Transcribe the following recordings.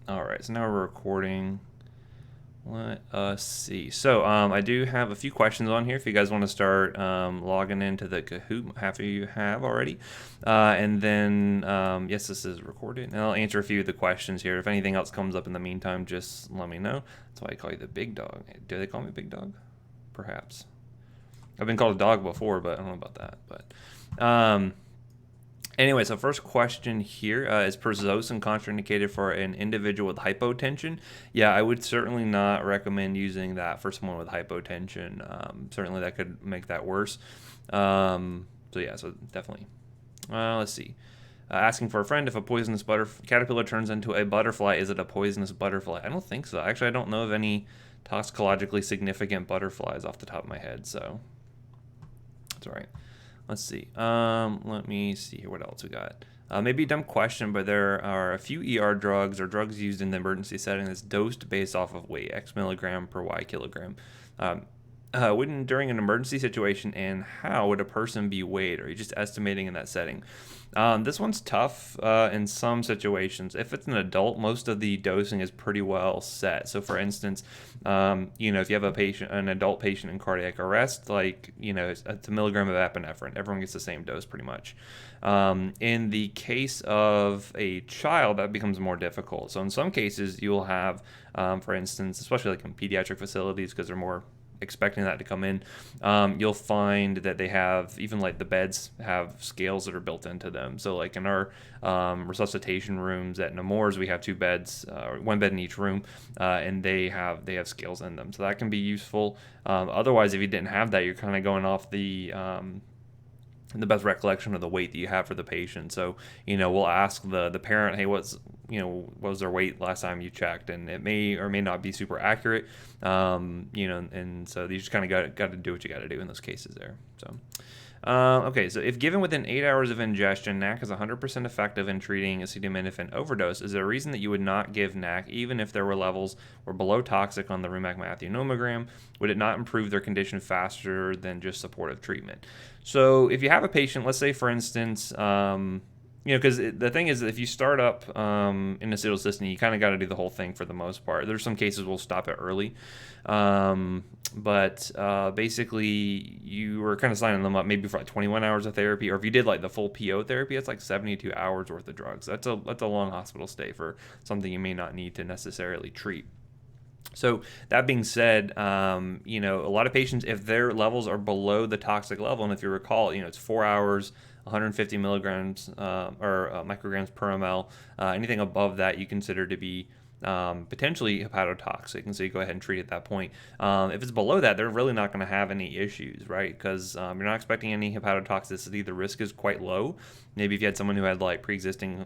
All right, so now we're recording. Let us see. So I do have a few questions on here. If you guys want to start logging into the Kahoot, half of you have already. And then, yes, this is recorded. And I'll answer a few of the questions here. If anything else comes up in the meantime, just let me know. That's why I call you the big dog. Do they call me big dog? Perhaps. I've been called a dog before, but I don't know about that. But anyway, so first question here is prazosin contraindicated for an individual with hypotension? Yeah, I would certainly not recommend using that for someone with hypotension. Certainly that could make that worse. So yeah, so definitely. Let's see. Asking for a friend if a poisonous caterpillar turns into a butterfly, is it a poisonous butterfly? I don't think so. Actually, I don't know of any toxicologically significant butterflies off the top of my head, so that's all right. Let's see. Let me see here. What else we got? Maybe a dumb question, but there are a few ER drugs or drugs used in the emergency setting that's dosed based off of weight, X milligram per Y kilogram. When during an emergency situation, and how would a person be weighed? Are you just estimating in that setting? This one's tough in some situations. If it's an adult, most of the dosing is pretty well set. So, for instance, if you have an adult patient in cardiac arrest, like it's a milligram of epinephrine. Everyone gets the same dose pretty much. In the case of a child, that becomes more difficult. So, in some cases, you'll have, for instance, especially like in pediatric facilities, because they're more expecting that to come in, you'll find that they have, even like the beds have scales that are built into them. So like in our resuscitation rooms at Nemours, we have two beds, one bed in each room, and they have scales in them. So that can be useful. Otherwise, if you didn't have that, you're kind of going off the best recollection of the weight that you have for the patient. So, we'll ask the parent, hey, what was their weight last time you checked? And it may or may not be super accurate. And so you just kind of got to do what you got to do in those cases there. So, okay, so if given within 8 hours of ingestion, NAC is 100% effective in treating acetaminophen overdose. Is there a reason that you would not give NAC even if there were levels were below toxic on the Rumac-Matthew nomogram? Would it not improve their condition faster than just supportive treatment? So if you have a patient, let's say for instance, because the thing is, if you start up in acetylcysteine, you kind of got to do the whole thing for the most part. There's some cases we'll stop it early, but basically you were kind of signing them up maybe for like 21 hours of therapy, or if you did like the full PO therapy, it's like 72 hours worth of drugs. That's a long hospital stay for something you may not need to necessarily treat. So that being said, a lot of patients, if their levels are below the toxic level, and if you recall, it's 4 hours, 150 milligrams or micrograms per ml, anything above that you consider to be potentially hepatotoxic, and so you go ahead and treat at that point. If it's below that, they're really not going to have any issues, right? Because you're not expecting any hepatotoxicity. The risk is quite low. Maybe if you had someone who had like pre-existing,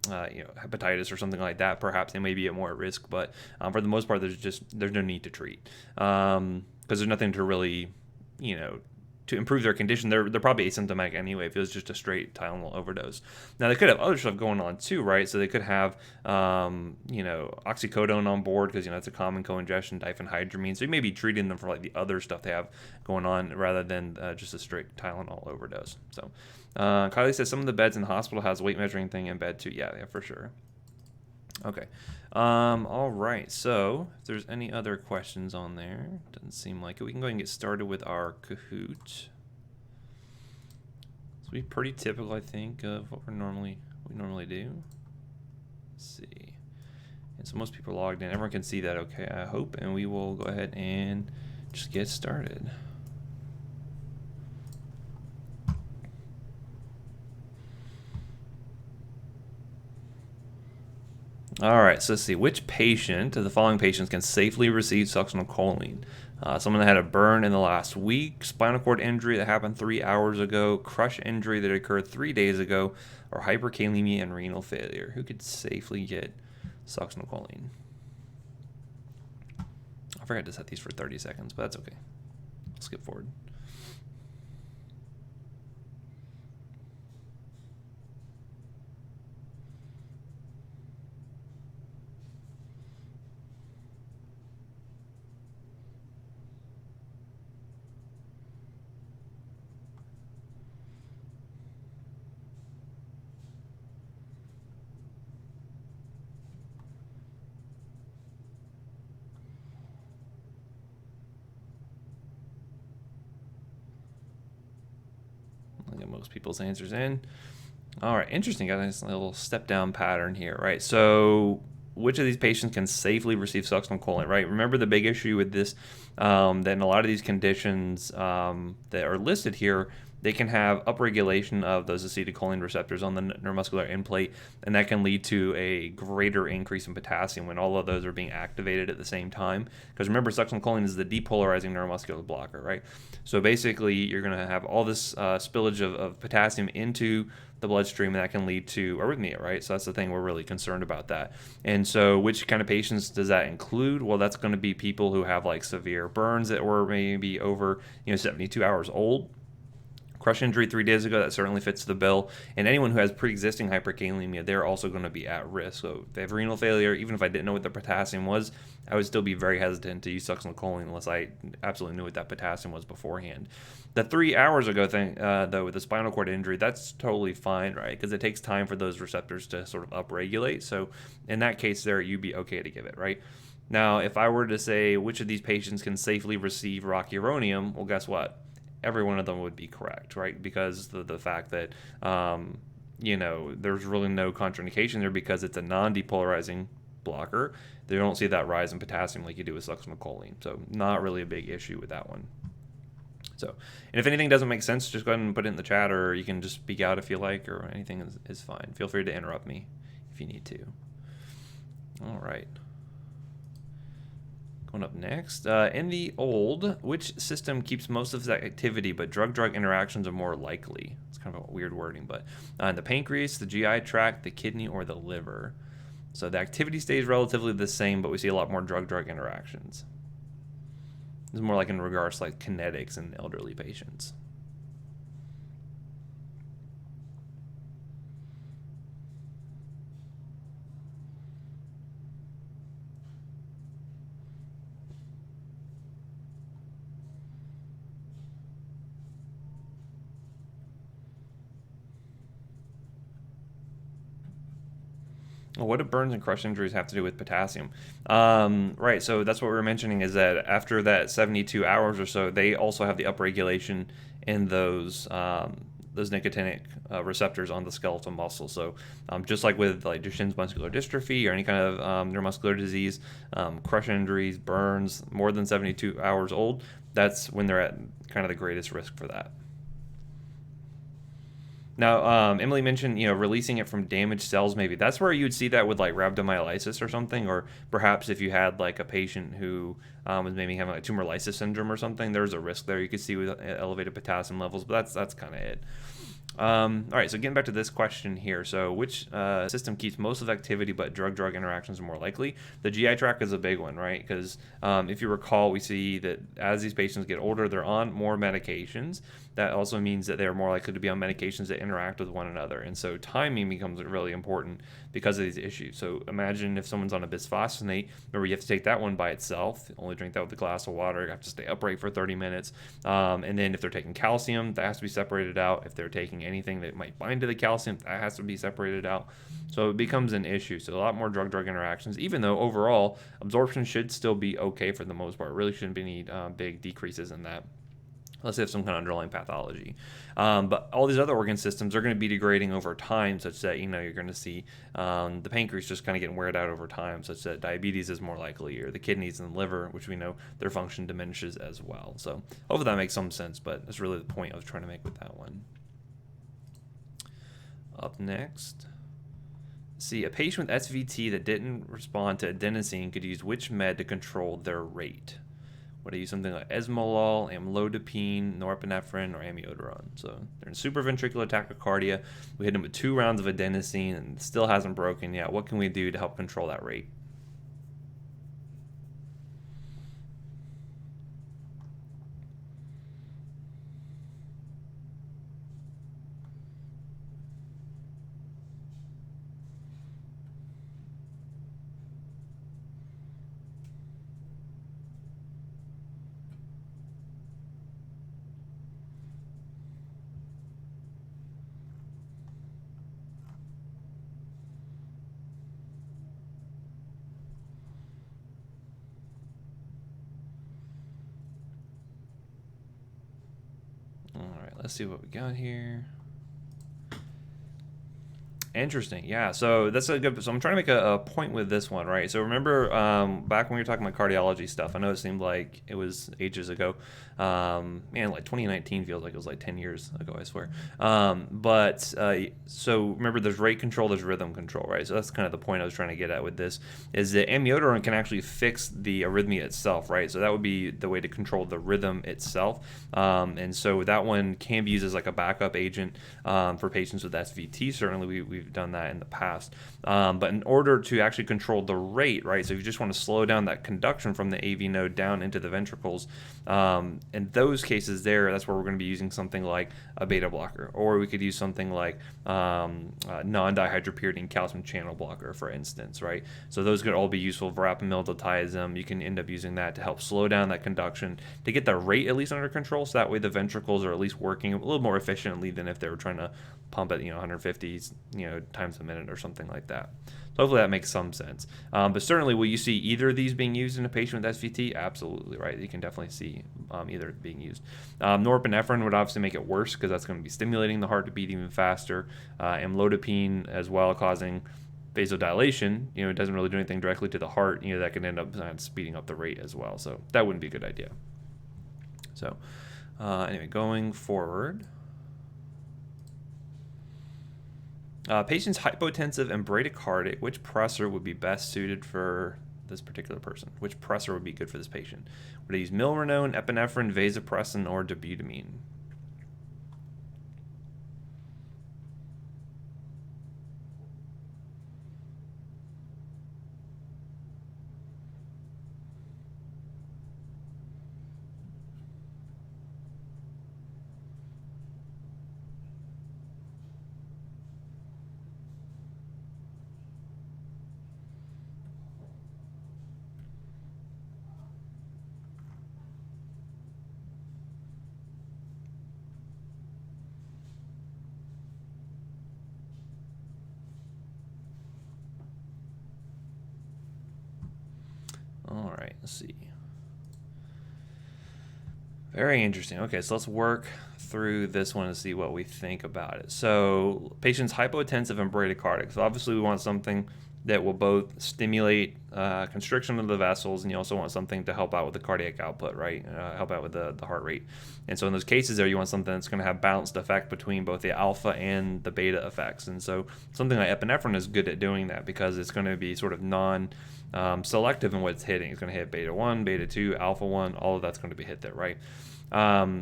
hepatitis or something like that, perhaps they may be more at risk. But for the most part, there's no need to treat because there's nothing to really, to improve their condition. They're probably asymptomatic anyway if it was just a straight Tylenol overdose. Now they could have other stuff going on too, right? So they could have oxycodone on board because it's a common co-ingestion, diphenhydramine. So you may be treating them for like the other stuff they have going on rather than just a straight Tylenol overdose. So Kylie says some of the beds in the hospital has weight measuring thing in bed too. Yeah, for sure. Okay. All right. So if there's any other questions on there, doesn't seem like it. We can go ahead and get started with our Kahoot. This will be pretty typical, I think, of what we normally do. Let's see. And so most people are logged in. Everyone can see that, okay, I hope. And we will go ahead and just get started. All right, so let's see. Which patient of the following patients can safely receive succinylcholine? Someone that had a burn in the last week, spinal cord injury that happened 3 hours ago, crush injury that occurred 3 days ago, or hyperkalemia and renal failure. Who could safely get succinylcholine? I forgot to set these for 30 seconds, but that's okay. I'll skip forward. most people's answers in. All right, interesting. Got a nice little step down pattern here, right? So which of these patients can safely receive succinylcholine, right? Remember the big issue with this, that in a lot of these conditions that are listed here, they can have upregulation of those acetylcholine receptors on the neuromuscular end plate, and that can lead to a greater increase in potassium when all of those are being activated at the same time. Because remember, succinylcholine is the depolarizing neuromuscular blocker, right? So basically, you're going to have all this spillage of potassium into the bloodstream, and that can lead to arrhythmia, right? So that's the thing, we're really concerned about that. And so which kind of patients does that include? Well, that's going to be people who have like severe burns that were maybe over 72 hours old. Crush injury 3 days ago, that certainly fits the bill. And anyone who has pre-existing hyperkalemia, they're also going to be at risk. So if they have renal failure, even if I didn't know what the potassium was, I would still be very hesitant to use succinylcholine unless I absolutely knew what that potassium was beforehand. The 3 hours ago thing, though, with the spinal cord injury, that's totally fine, right? Because it takes time for those receptors to sort of upregulate. So in that case there, you'd be okay to give it, right? Now, if I were to say which of these patients can safely receive rocuronium, well, guess what? Every one of them would be correct, right? Because the fact that, there's really no contraindication there because it's a non-depolarizing blocker. They don't see that rise in potassium like you do with succinylcholine. So not really a big issue with that one. So, and if anything doesn't make sense, just go ahead and put it in the chat, or you can just speak out if you like, or anything is fine. Feel free to interrupt me if you need to. All right. Going up next, in the old, which system keeps most of its activity, but drug-drug interactions are more likely? It's kind of a weird wording, but in the pancreas, the GI tract, the kidney, or the liver. So the activity stays relatively the same, but we see a lot more drug-drug interactions. This is more like in regards to like kinetics in elderly patients. What do burns and crush injuries have to do with potassium? Right, so that's what we were mentioning, is that after that 72 hours or so, they also have the upregulation in those nicotinic receptors on the skeletal muscle. So just like with like Duchenne's muscular dystrophy or any kind of neuromuscular disease, crush injuries, burns, more than 72 hours old, that's when they're at kind of the greatest risk for that. Now, Emily mentioned, releasing it from damaged cells. Maybe that's where you'd see that with like rhabdomyolysis or something, or perhaps if you had like a patient who was maybe having like tumor lysis syndrome or something. There's a risk there you could see with elevated potassium levels, but that's kind of it. All right, so getting back to this question here. So which system keeps most of activity but drug-drug interactions are more likely? The GI tract is a big one, right? Because if you recall, we see that as these patients get older, they're on more medications. That also means that they're more likely to be on medications that interact with one another. And so timing becomes really important because of these issues. So imagine if someone's on a bisphosphonate, remember you have to take that one by itself, only drink that with a glass of water, you have to stay upright for 30 minutes. And then if they're taking calcium, that has to be separated out. If they're taking anything that might bind to the calcium, that has to be separated out. So it becomes an issue. So a lot more drug-drug interactions, even though overall absorption should still be okay for the most part. Really shouldn't be any big decreases in that, unless they have some kind of underlying pathology. But all these other organ systems are going to be degrading over time, such that you're going to see the pancreas just kind of getting weared out over time, such that diabetes is more likely, or the kidneys and the liver, which we know their function diminishes as well. So hopefully that makes some sense, but that's really the point I was trying to make with that one. Up next, see, a patient with SVT that didn't respond to adenosine could use which med to control their rate? Would I use something like esmolol, amlodipine, norepinephrine, or amiodarone? So they're in supraventricular tachycardia. We hit them with 2 rounds of adenosine and it still hasn't broken yet. What can we do to help control that rate? All right, let's see what we got here. Interesting. Yeah. So that's a good. So I'm trying to make a point with this one, right? So remember, back when we were talking about cardiology stuff, I know it seemed like it was ages ago. Man, like 2019 feels like it was like 10 years ago, I swear. So remember, there's rate control, there's rhythm control, right? So that's kind of the point I was trying to get at with this, is that amiodarone can actually fix the arrhythmia itself, right? So that would be the way to control the rhythm itself. And so that one can be used as like a backup agent for patients with SVT. Certainly, we've done that in the past. But in order to actually control the rate, right? So if you just want to slow down that conduction from the AV node down into the ventricles, in those cases that's where we're going to be using something like a beta blocker, or we could use something like non-dihydropyridine calcium channel blocker, for instance, right? So those could all be useful. Verapamil, diltiazem, you can end up using that to help slow down that conduction to get the rate at least under control, so that way the ventricles are at least working a little more efficiently than if they were trying to pump at 150 times a minute or something like that. So hopefully that makes some sense. But certainly, will you see either of these being used in a patient with SVT? Absolutely, right? You can definitely see either being used. Norepinephrine would obviously make it worse because that's going to be stimulating the heart to beat even faster. Amlodipine as well, causing vasodilation. It doesn't really do anything directly to the heart. That can end up speeding up the rate as well. So that wouldn't be a good idea. So anyway, going forward. Patients hypotensive and bradycardic, which pressor would be best suited for this particular person? Which pressor would be good for this patient? Would I use milrinone, epinephrine, vasopressin, or dobutamine? All right, let's see. Very interesting. Okay, so let's work through this one and see what we think about it. So, patients hypotensive and bradycardic. So, obviously, we want something that will both stimulate constriction of the vessels, and you also want something to help out with the cardiac output, right? Help out with the heart rate. And so, in those cases, there you want something that's going to have balanced effect between both the alpha and the beta effects. And so, something like epinephrine is good at doing that because it's going to be sort of selective in what it's hitting. It's going to hit beta 1, beta 2, alpha 1, all of that's going to be hit there, right?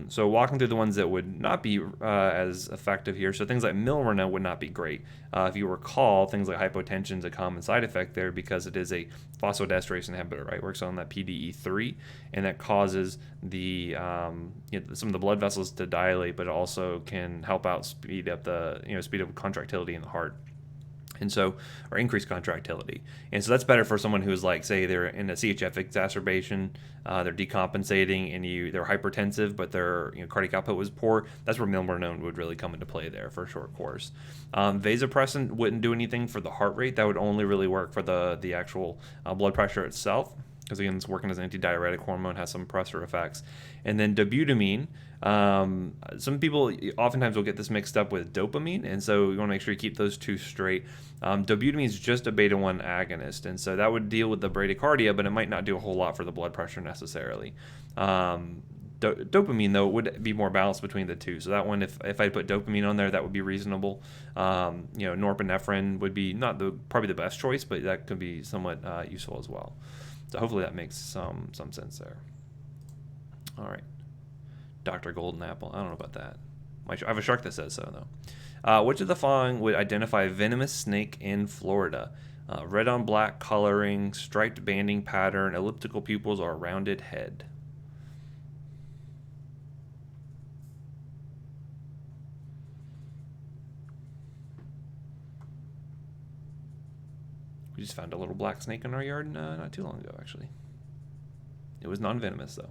So walking through the ones that would not be as effective here. So things like milrinone would not be great. If you recall, things like hypotension is a common side effect there because it is a phosphodiesterase inhibitor, right? It works on that PDE3, and that causes some of the blood vessels to dilate, but it also can help out speed up contractility in the heart. And so, or increased contractility. And so that's better for someone who's like, say, they're in a CHF exacerbation, they're decompensating, and they're hypertensive, but their cardiac output was poor. That's where milrinone would really come into play there for a short course. Vasopressin wouldn't do anything for the heart rate. That would only really work for the actual blood pressure itself, because again, it's working as an antidiuretic hormone, has some pressor effects. And then dobutamine. Some people oftentimes will get this mixed up with dopamine, and so you want to make sure you keep those two straight. Dobutamine is just a beta 1 agonist, and so that would deal with the bradycardia, but it might not do a whole lot for the blood pressure necessarily. Dopamine, though, would be more balanced between the two. So that one, if I put dopamine on there, that would be reasonable. Norepinephrine would be not probably the best choice, but that could be somewhat useful as well. So hopefully that makes some sense there. All right. Dr. Golden Apple. I don't know about that. I have a shark that says so, though. Which of the following would identify a venomous snake in Florida? Red on black coloring, striped banding pattern, elliptical pupils, or a rounded head? We just found a little black snake in our yard not too long ago, actually. It was non-venomous, though.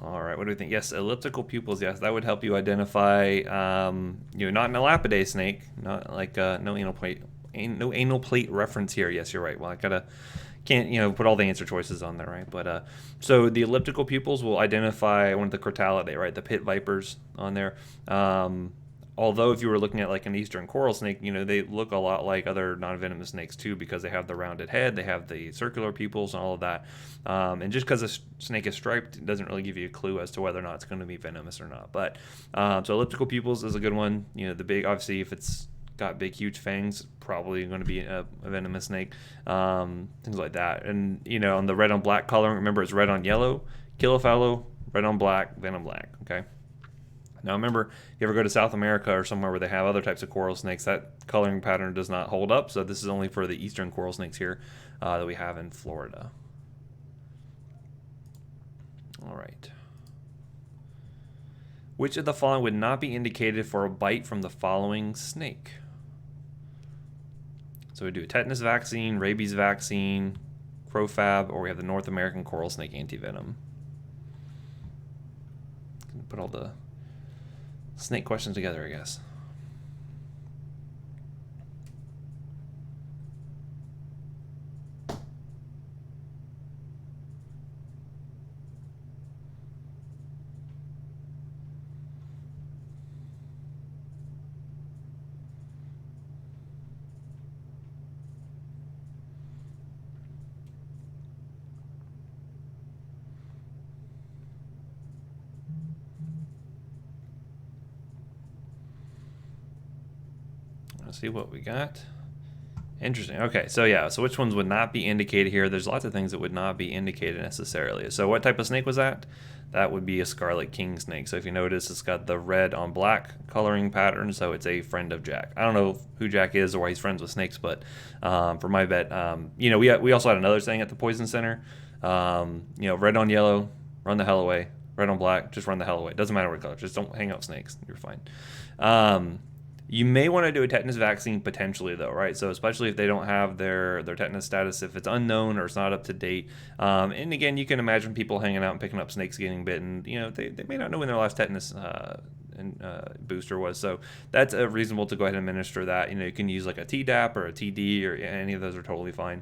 All right, what do we think? Yes, elliptical pupils. Yes, that would help you identify, not an Elapidae snake, not like no anal plate, no anal plate reference here. Yes, you're right. Well, can't put all the answer choices on there, right? But so the elliptical pupils will identify one of the Crotallidae, right? The pit vipers on there. Although if you were looking at like an eastern coral snake, they look a lot like other non-venomous snakes too, because they have the rounded head, they have the circular pupils and all of that. And just because a snake is striped, it doesn't really give you a clue as to whether or not it's going to be venomous or not. But so elliptical pupils is a good one. The big, obviously, if it's got big, huge fangs, probably going to be a venomous snake. Things like that. And on the red on black coloring, remember it's red on yellow, kilophallo, red on black, venom black. Okay. Now remember, if you ever go to South America or somewhere where they have other types of coral snakes, that coloring pattern does not hold up. So this is only for the eastern coral snakes here that we have in Florida. All right. Which of the following would not be indicated for a bite from the following snake? So we do a tetanus vaccine, rabies vaccine, crowfab, or we have the North American coral snake antivenom. Put all the snake questions together, I guess. Let's see what we got. Interesting. Okay, so which ones would not be indicated here? There's lots of things that would not be indicated necessarily. So what type of snake was that? That would be a scarlet king snake. So if you notice, it's got the red on black coloring pattern, so it's a friend of Jack. I don't know who Jack is or why he's friends with snakes, but for my bet, we also had another saying at the Poison Center. Red on yellow, run the hell away. Red on black, just run the hell away. Doesn't matter what color, just don't hang out snakes. You're fine. You may want to do a tetanus vaccine potentially, though, right? So especially if they don't have their tetanus status, if it's unknown or it's not up to date. And again, you can imagine people hanging out and picking up snakes getting bitten. They may not know when their last tetanus booster was. So that's reasonable to go ahead and administer that. You can use like a Tdap or a TD, or any of those are totally fine.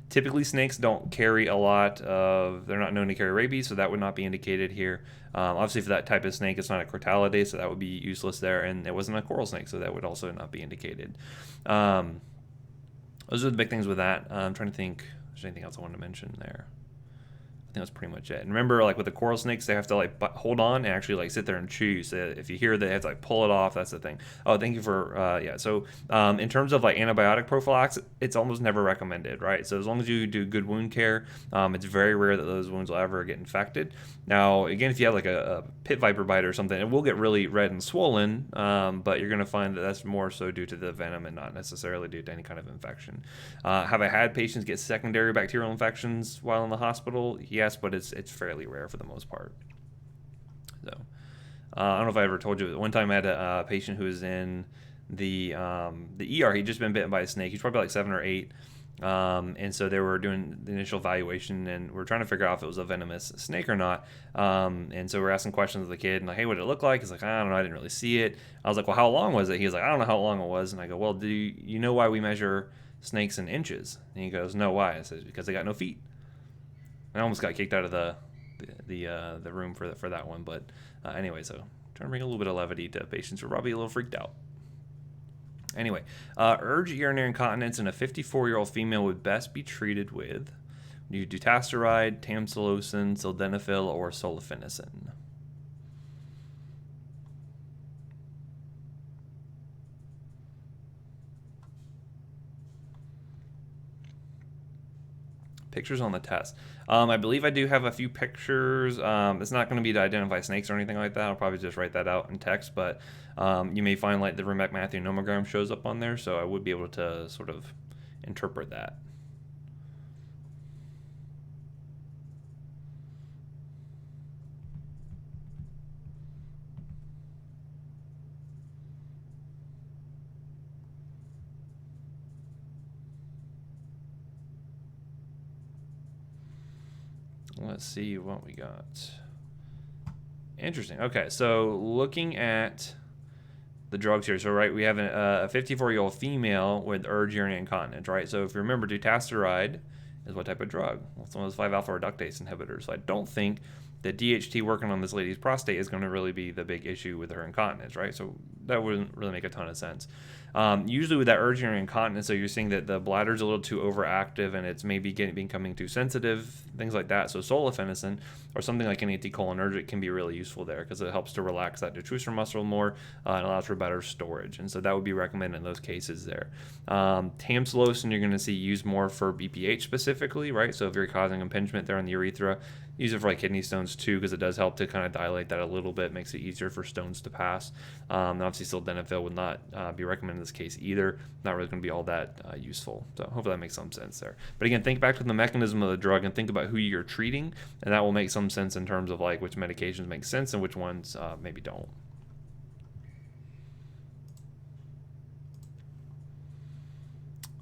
Typically, snakes don't carry a lot of, they're not known to carry rabies, so that would not be indicated here. Obviously, for that type of snake, it's not a Crotallidae, so that would be useless there, and it wasn't a coral snake, so that would also not be indicated. Those are the big things with that. I'm trying to think if there's anything else I wanted to mention there. I think that's pretty much it. And remember, like with the coral snakes, they have to like hold on and actually like sit there and chew. So if you hear they have to like pull it off, that's the thing. Oh, thank you for So in terms of like antibiotic prophylaxis, it's almost never recommended, right? So as long as you do good wound care, it's very rare that those wounds will ever get infected. Now, again, if you have like a pit viper bite or something, it will get really red and swollen, but you're going to find that that's more so due to the venom and not necessarily due to any kind of infection. Have I had patients get secondary bacterial infections while in the hospital? Yes, but it's fairly rare for the most part. So I don't know if I ever told you, but one time I had a patient who was in the ER. He'd just been bitten by a snake. He's probably like 7 or 8. And so they were doing the initial evaluation, and we're trying to figure out if it was a venomous snake or not. And so we're asking questions of the kid, and like, hey, what did it look like? He's like, I don't know, I didn't really see it. I was like, well, how long was it? He was like, I don't know how long it was. And I go, well, do you know why we measure snakes in inches? And he goes, no, why? I said, because they got no feet. I almost got kicked out of the room for that one, but anyway, so trying to bring a little bit of levity to patients who are probably a little freaked out. Anyway, urge urinary incontinence in a 54-year-old female would best be treated with dutasteride, tamsulosin, sildenafil, or sulfanicin. Pictures on the test. I believe I do have a few pictures. It's not going to be to identify snakes or anything like that. I'll probably just write that out in text, but you may find like the Rimbeck-Matthew nomogram shows up on there, so I would be able to sort of interpret that. Let's see what we got. Interesting. Okay, so looking at the drugs here. So, right, we have a 54-year-old female with urge urinary incontinence, right? So, if you remember, dutasteride is what type of drug? Well, it's one of those 5-alpha reductase inhibitors. So, I don't think that DHT working on this lady's prostate is going to really be the big issue with her incontinence, right? So, that wouldn't really make a ton of sense. Usually with that urge urinary incontinence, so you're seeing that the bladder's a little too overactive and it's maybe becoming too sensitive, things like that. So solifenacin or something like an anticholinergic can be really useful there because it helps to relax that detrusor muscle more and allows for better storage. And so that would be recommended in those cases there. Tamsulosin you're going to see used more for BPH specifically, right? So if you're causing impingement there in the urethra, use it for like kidney stones too because it does help to kind of dilate that a little bit, makes it easier for stones to pass. And obviously sildenafil would not be recommended in this case either. Not really going to be all that useful. So hopefully that makes some sense there. But again, think back to the mechanism of the drug and think about who you're treating, and that will make some sense in terms of like which medications make sense and which ones maybe don't.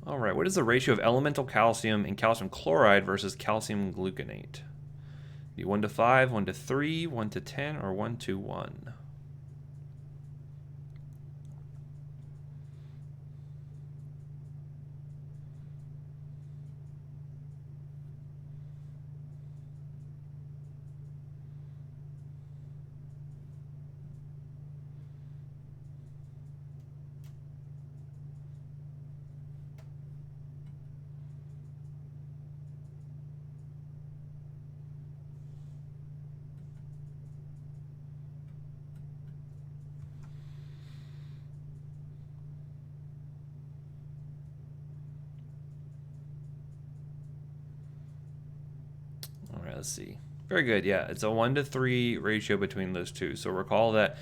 All right, what is the ratio of elemental calcium and calcium chloride versus calcium gluconate? Be 1:5, 1:3, 1:10, or 1:1? All right, let's see. Very good. Yeah, it's a 1:3 ratio between those two. So recall that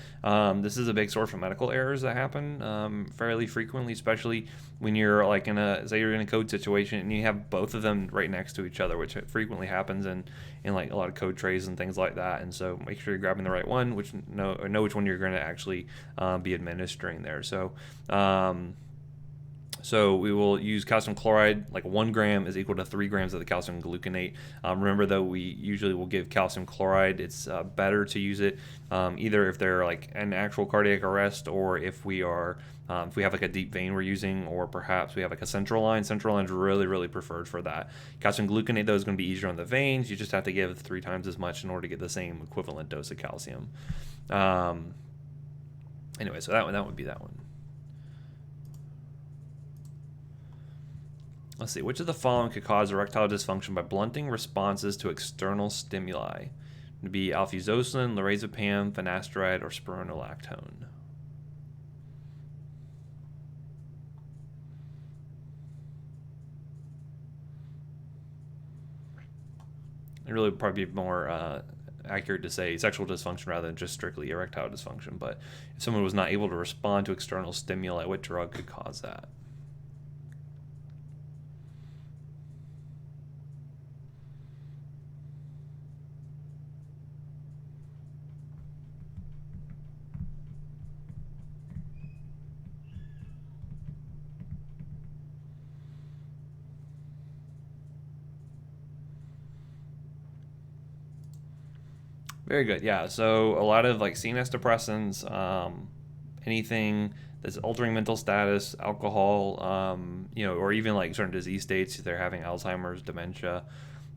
this is a big source for medical errors that happen fairly frequently, especially when you're like say you're in a code situation and you have both of them right next to each other, which frequently happens in like a lot of code trays and things like that. And so make sure you're grabbing the right one, know which one you're going to actually be administering there. So we will use calcium chloride, like 1 gram is equal to 3 grams of the calcium gluconate. Remember though, we usually will give calcium chloride. It's better to use it either if they're like an actual cardiac arrest or if we are, if we have like a deep vein we're using, or perhaps we have like a central line. Central line is really, really preferred for that. Calcium gluconate though is going to be easier on the veins. You just have to give 3 times as much in order to get the same equivalent dose of calcium. Anyway, so that would be that one. Let's see, which of the following could cause erectile dysfunction by blunting responses to external stimuli? It would be alfuzosin, lorazepam, finasteride, or spironolactone. It really would probably be more accurate to say sexual dysfunction rather than just strictly erectile dysfunction. But if someone was not able to respond to external stimuli, what drug could cause that? Very good. Yeah. So a lot of like CNS depressants, anything that's altering mental status, alcohol, or even like certain disease states, if they're having Alzheimer's, dementia,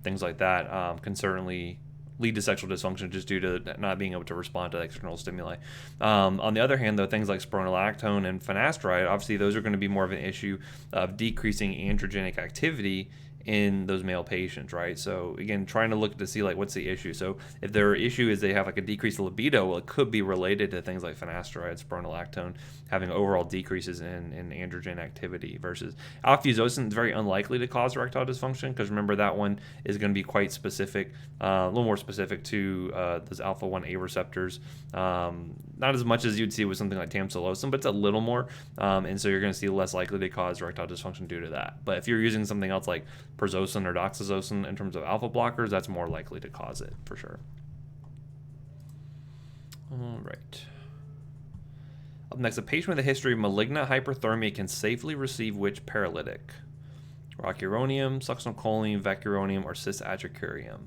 things like that, can certainly lead to sexual dysfunction just due to not being able to respond to external stimuli. On the other hand, though, things like spironolactone and finasteride, obviously those are going to be more of an issue of decreasing androgenic activity in those male patients, right? So again, trying to look to see like what's the issue. So if their issue is they have like a decreased libido, well, it could be related to things like finasteride, spironolactone having overall decreases in androgen activity, versus alfuzosin is very unlikely to cause erectile dysfunction because remember that one is going to be quite specific, a little more specific to those alpha 1A receptors. Not as much as you'd see with something like tamsulosin, but it's a little more, and so you're going to see less likely to cause erectile dysfunction due to that. But if you're using something else like prazosin or doxazosin in terms of alpha blockers, that's more likely to cause it for sure. All right. Up next, a patient with a history of malignant hyperthermia can safely receive which paralytic? Rocuronium, succinylcholine, vecuronium, or cis-atracurium?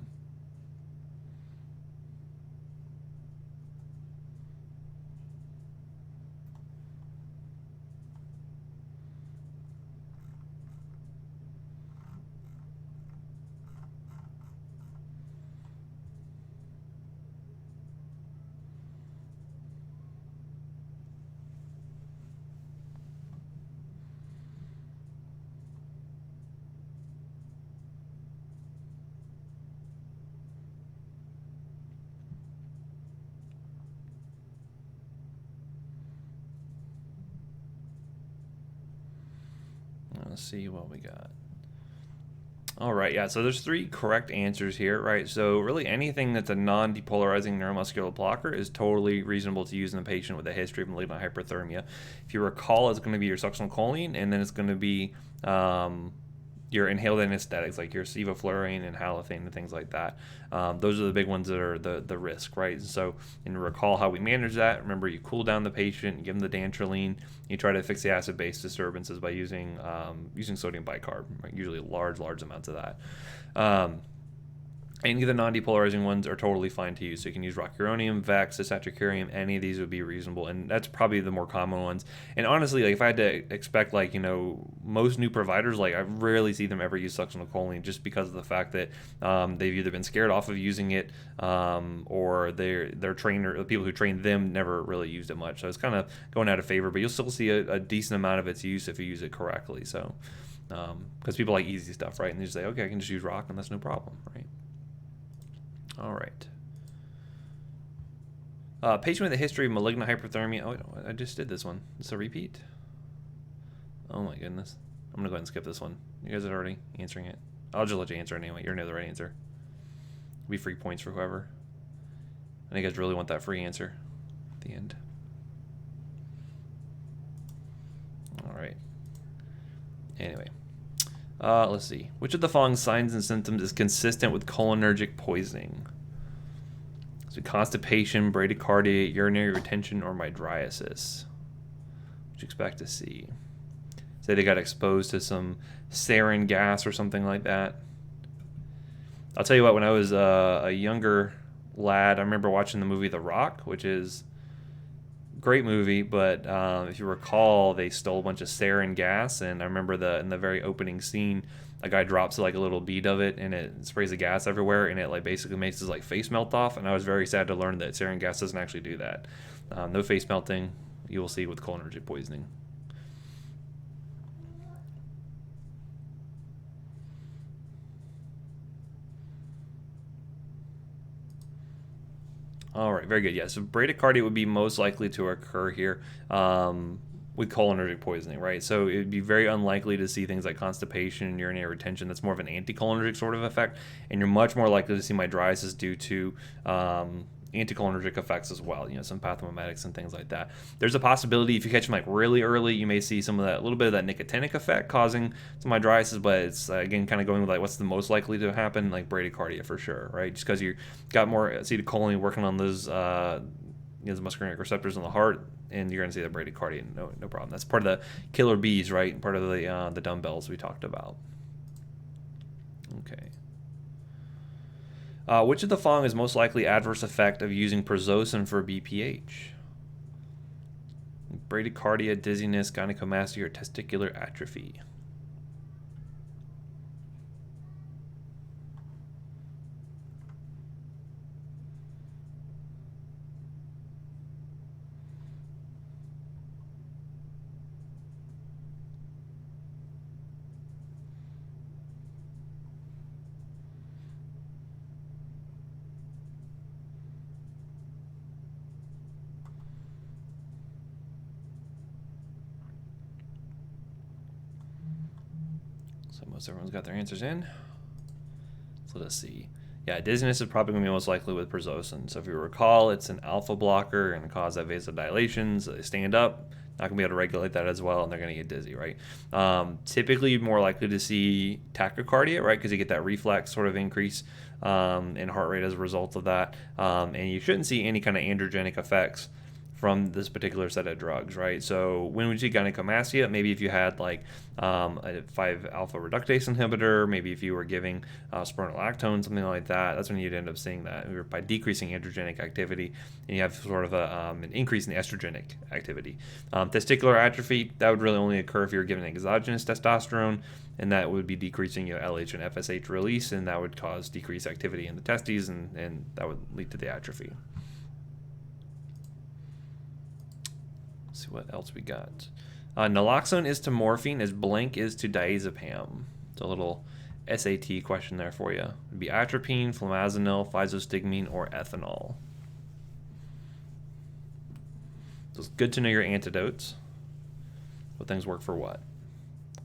Let's see what we got. All right, yeah, so there's 3 correct answers here, right? So really anything that's a non-depolarizing neuromuscular blocker is totally reasonable to use in a patient with a history of malignant hyperthermia. If you recall, it's going to be your succinylcholine, and then it's going to be your inhaled anesthetics like your sevoflurane and halothane and things like that. Those are the big ones that are the risk, right? So, and recall how we manage that. Remember, you cool down the patient, give them the dantrolene. You try to fix the acid-base disturbances by using sodium bicarb, right? Usually large amounts of that. Any of the non-depolarizing ones are totally fine to use. So you can use Rocuronium, Vex, Atracurium. Any of these would be reasonable, and that's probably the more common ones. And honestly, like if I had to expect, like most new providers, like I rarely see them ever use succinylcholine, just because of the fact that they've either been scared off of using it, or their trainer, the people who trained them, never really used it much. So it's kind of going out of favor. But you'll still see a decent amount of its use if you use it correctly. So because people like easy stuff, right? And they just say, okay, I can just use Roc, and that's no problem, right? All right. Patient with a history of malignant hyperthermia. Oh, I just did this one. It's a repeat. Oh my goodness. I'm gonna go ahead and skip this one. You guys are already answering it. I'll just let you answer it anyway. You're near the right answer. It'll be free points for whoever. And you guys really want that free answer at the end. All right. Anyway. Let's see. Which of the following signs and symptoms is consistent with cholinergic poisoning? So constipation, bradycardia, urinary retention, or mydriasis. What you expect to see? Say they got exposed to some sarin gas or something like that. I'll tell you what, when I was a younger lad, I remember watching the movie The Rock, which is great movie, but if you recall, they stole a bunch of sarin gas, and I remember in the very opening scene, a guy drops like a little bead of it, and it sprays the gas everywhere, and it like basically makes his like face melt off. And I was very sad to learn that sarin gas doesn't actually do that. No face melting, you will see with cholinergic poisoning. All right, very good. Yeah, so bradycardia would be most likely to occur here with cholinergic poisoning, right? So it would be very unlikely to see things like constipation and urinary retention. That's more of an anticholinergic sort of effect, and you're much more likely to see mydriasis due to anticholinergic effects as well, some pathomimetics and things like that. There's a possibility if you catch them like really early, you may see some of that, a little bit of that nicotinic effect causing some mydriasis, but it's again kind of going with like what's the most likely to happen, like bradycardia for sure, right? Just because you got more acetylcholine working on those the muscarinic receptors in the heart, and you're going to see that bradycardia, no problem. That's part of the killer bees, right? Part of the dumbbells we talked about. Okay. Which of the following is most likely adverse effect of using prazosin for BPH? Bradycardia, dizziness, gynecomastia, or testicular atrophy? So most everyone's got their answers in. So let's see. Yeah, dizziness is probably going to be most likely with prazosin. So if you recall, it's an alpha blocker and cause that vasodilation. So they stand up, not going to be able to regulate that as well, and they're going to get dizzy, right? Typically, you're more likely to see tachycardia, right? Because you get that reflex sort of increase in heart rate as a result of that. And you shouldn't see any kind of androgenic effects from this particular set of drugs, right? So when we see gynecomastia, maybe if you had like a 5-alpha reductase inhibitor, maybe if you were giving spironolactone, something like that, that's when you'd end up seeing that by decreasing androgenic activity, and you have sort of an increase in the estrogenic activity. Testicular atrophy, that would really only occur if you were given exogenous testosterone, and that would be decreasing LH and FSH release, and that would cause decreased activity in the testes, and that would lead to the atrophy. See what else we got. Naloxone is to morphine as blank is to diazepam. It's a little SAT question there for you. It'd be atropine, flumazenil, physostigmine, or ethanol. So it's good to know your antidotes. What things work for what.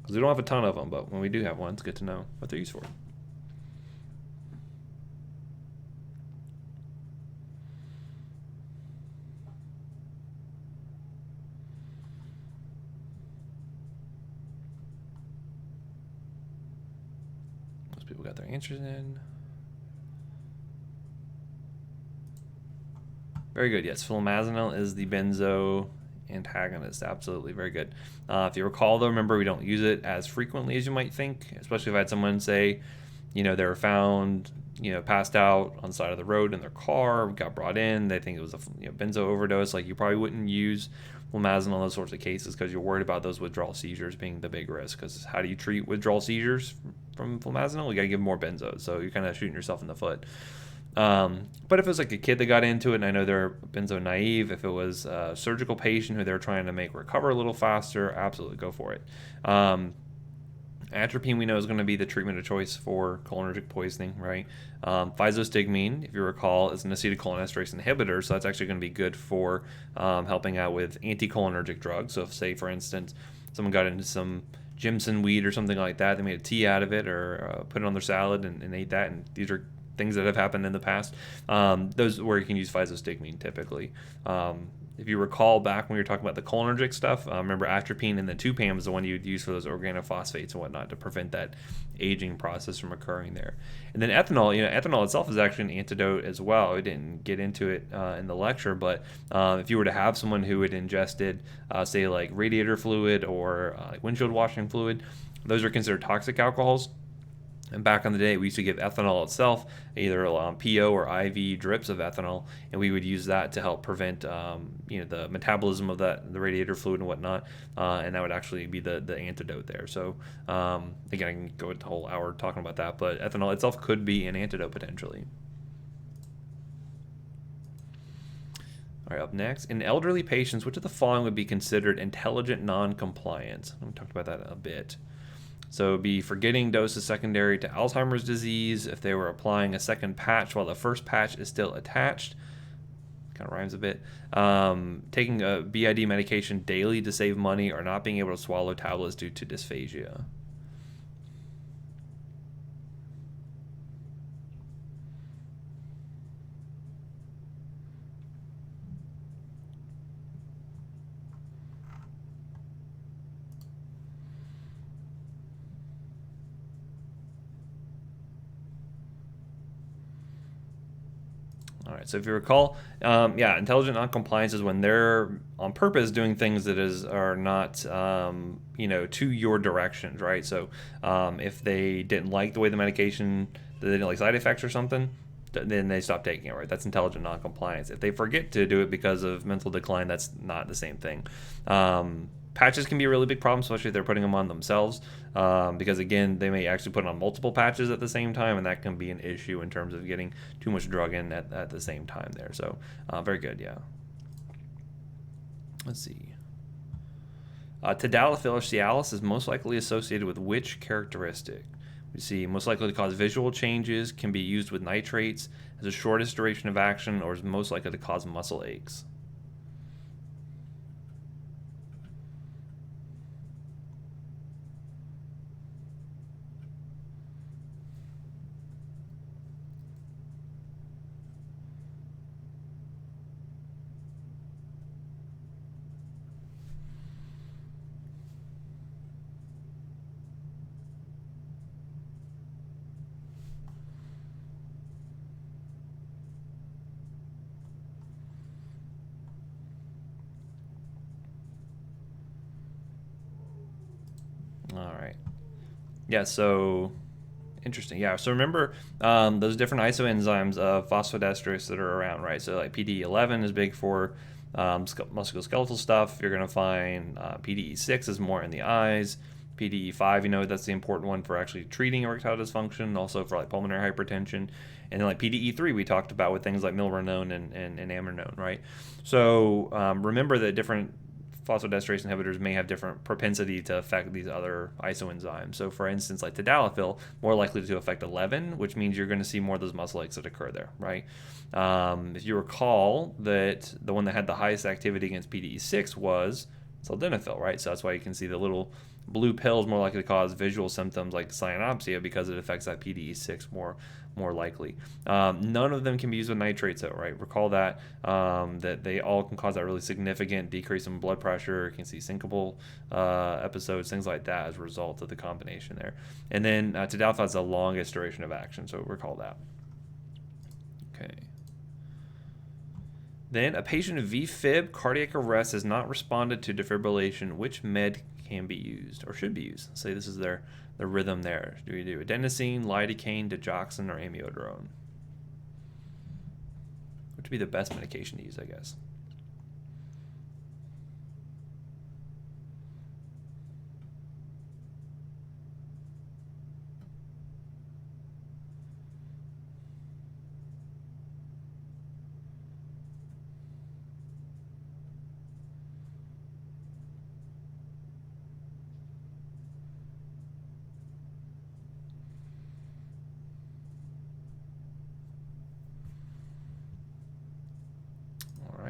because we don't have a ton of them, but when we do have one, it's good to know what they're used for. Most people got their answers in. Very good. Yes, flumazenil is the benzo antagonist. Absolutely, very good. If you recall, though, remember we don't use it as frequently as you might think. Especially if I had someone say, they were found, passed out on the side of the road in their car, got brought in. They think it was a benzo overdose. Like, you probably wouldn't use flumazenil in those sorts of cases because you're worried about those withdrawal seizures being the big risk. Because how do you treat withdrawal seizures from flumazenil? You got to give more benzos. So you're kind of shooting yourself in the foot. But if it was like a kid that got into it, and I know they're benzo naive, if it was a surgical patient who they're trying to make recover a little faster, absolutely go for it. Atropine we know is going to be the treatment of choice for cholinergic poisoning, right? Physostigmine, if you recall, is an acetylcholinesterase inhibitor, so that's actually going to be good for helping out with anticholinergic drugs. So if, say, for instance, someone got into some Jimson weed or something like that, they made a tea out of it or put it on their salad and ate that, and these are things that have happened in the past. Those where you can use physostigmine typically. If you recall back when we were talking about the cholinergic stuff, remember atropine and the 2-PAM is the one you'd use for those organophosphates and whatnot to prevent that aging process from occurring there. And then ethanol, ethanol itself is actually an antidote as well. We didn't get into it in the lecture, but if you were to have someone who had ingested, say, like radiator fluid or like windshield washing fluid, those are considered toxic alcohols. And back in the day, we used to give ethanol itself, either PO or IV drips of ethanol, and we would use that to help prevent, the metabolism of the radiator fluid and whatnot, and that would actually be the antidote there. So, again, I can go a whole hour talking about that, but ethanol itself could be an antidote potentially. All right, up next, in elderly patients, which of the following would be considered intelligent non-compliance? We talked about that a bit. So it would be forgetting doses secondary to Alzheimer's disease, if they were applying a second patch while the first patch is still attached. Kind of rhymes a bit. Taking a BID medication daily to save money, or not being able to swallow tablets due to dysphagia. All right, so if you recall, intelligent non-compliance is when they're on purpose doing things that are not, to your directions, right? So if they didn't like the way the medication, they didn't like side effects or something, then they stop taking it, right? That's intelligent non-compliance. If they forget to do it because of mental decline, that's not the same thing. Patches can be a really big problem, especially if they're putting them on themselves, because again, they may actually put on multiple patches at the same time, and that can be an issue in terms of getting too much drug in at the same time there. So very good, yeah. Let's see. Tadalafil or Cialis is most likely associated with which characteristic? We see most likely to cause visual changes, can be used with nitrates, has the shortest duration of action, or is most likely to cause muscle aches. All right. Yeah, so interesting. Yeah, so remember those different isoenzymes of phosphodiesterase that are around, right? So like PDE11 is big for musculoskeletal stuff. You're going to find PDE6 is more in the eyes. PDE5, that's the important one for actually treating erectile dysfunction, also for like pulmonary hypertension. And then like PDE3 we talked about with things like milrinone and amrinone, right? So remember that different phosphodiesterase inhibitors may have different propensity to affect these other isoenzymes. So for instance, like tadalafil, more likely to affect 11, which means you're going to see more of those muscle aches that occur there, right? If you recall that the one that had the highest activity against PDE6 was sildenafil, right? So that's why you can see the little blue pill is more likely to cause visual symptoms like cyanopsia because it affects that PDE6 more likely. None of them can be used with nitrates though, right? Recall that that they all can cause that really significant decrease in blood pressure. You can see syncopal episodes, things like that as a result of the combination there. And then tadalafil has the longest duration of action, so recall that. Okay. Then a patient with VFib cardiac arrest has not responded to defibrillation. Which med can be used or should be used? Say this is the rhythm there. Do we do adenosine, lidocaine, digoxin, or amiodarone? Which would be the best medication to use, I guess.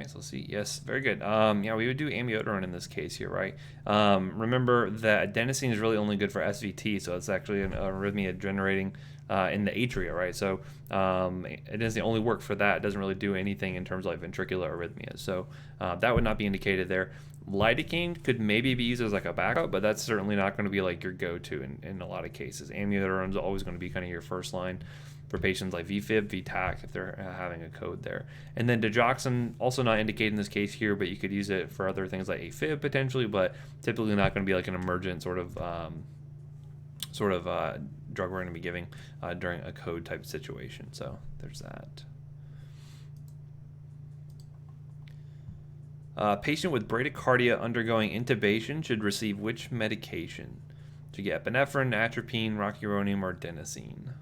So let's see. Yes, very good. Yeah, we would do amiodarone in this case here, right? Remember that adenosine is really only good for SVT, so it's actually an arrhythmia generating in the atria, right? So adenosine only work for that. It doesn't really do anything in terms of like ventricular arrhythmias. So that would not be indicated there. Lidocaine could maybe be used as like a backup, but that's certainly not going to be like your go-to in a lot of cases. Amiodarone is always going to be kind of your first line for patients like VFib, VTAC, if they're having a code there. And then digoxin, also not indicated in this case here, but you could use it for other things like AFib potentially, but typically not going to be like an emergent sort of drug we're going to be giving during a code type situation. So there's that. Patient with bradycardia undergoing intubation should receive which medication? To get epinephrine, atropine, rocuronium, or adenosine?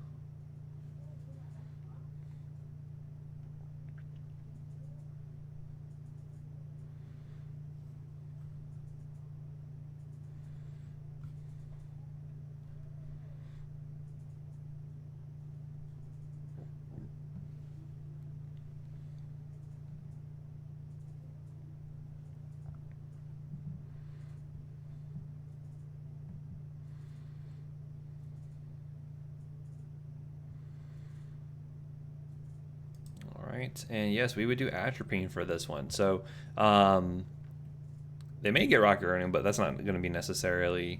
Right, and yes, we would do atropine for this one. So they may get rocuronium, but that's not going to be necessarily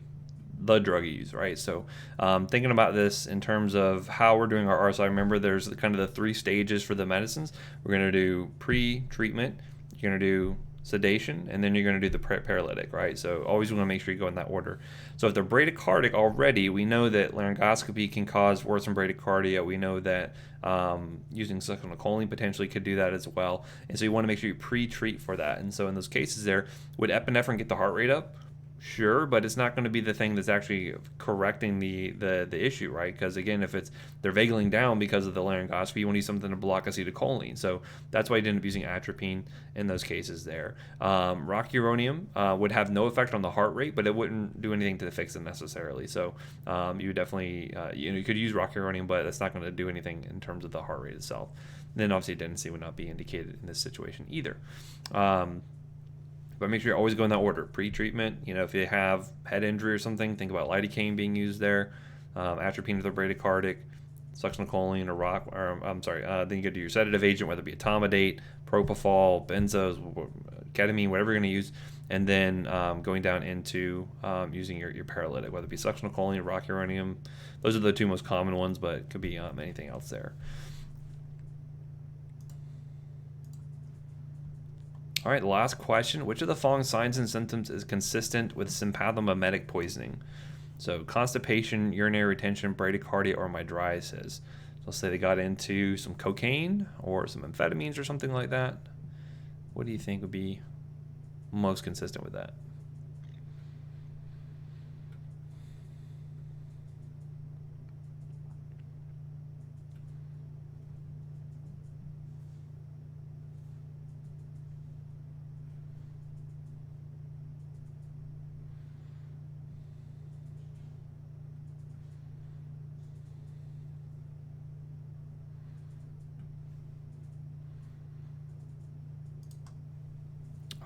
the drug you use, right? So thinking about this in terms of how we're doing our RSI, remember there's kind of the 3 stages for the medicines. We're going to do pre-treatment, you're going to do sedation, and then you're going to do the paralytic, right? So always want to make sure you go in that order. So if they're bradycardic already, we know that laryngoscopy can cause worsened bradycardia. We know that using succinylcholine potentially could do that as well. And so you want to make sure you pre-treat for that. And so in those cases there, would epinephrine get the heart rate up? Sure, but it's not going to be the thing that's actually correcting the issue, right? Because again, if they're vagling down because of the laryngoscopy, you want to use something to block acetylcholine. So that's why you end up using atropine in those cases there. Rocuronium would have no effect on the heart rate, but it wouldn't do anything to fix it necessarily. So you would definitely you could use rocuronium, but that's not going to do anything in terms of the heart rate itself. And then obviously adenosine would not be indicated in this situation either. But make sure you always go in that order. Pre-treatment, if you have head injury or something, think about lidocaine being used there. Atropine if they're bradycardic, succinylcholine then you go to your sedative agent, whether it be etomidate, propofol, benzos, ketamine, whatever you're going to use. And then going down into using your paralytic, whether it be succinylcholine, rocuronium. Those are the 2 most common ones, but it could be anything else there. All right, the last question. Which of the following signs and symptoms is consistent with sympathomimetic poisoning? So constipation, urinary retention, bradycardia, or mydriasis. So let's say they got into some cocaine or some amphetamines or something like that. What do you think would be most consistent with that?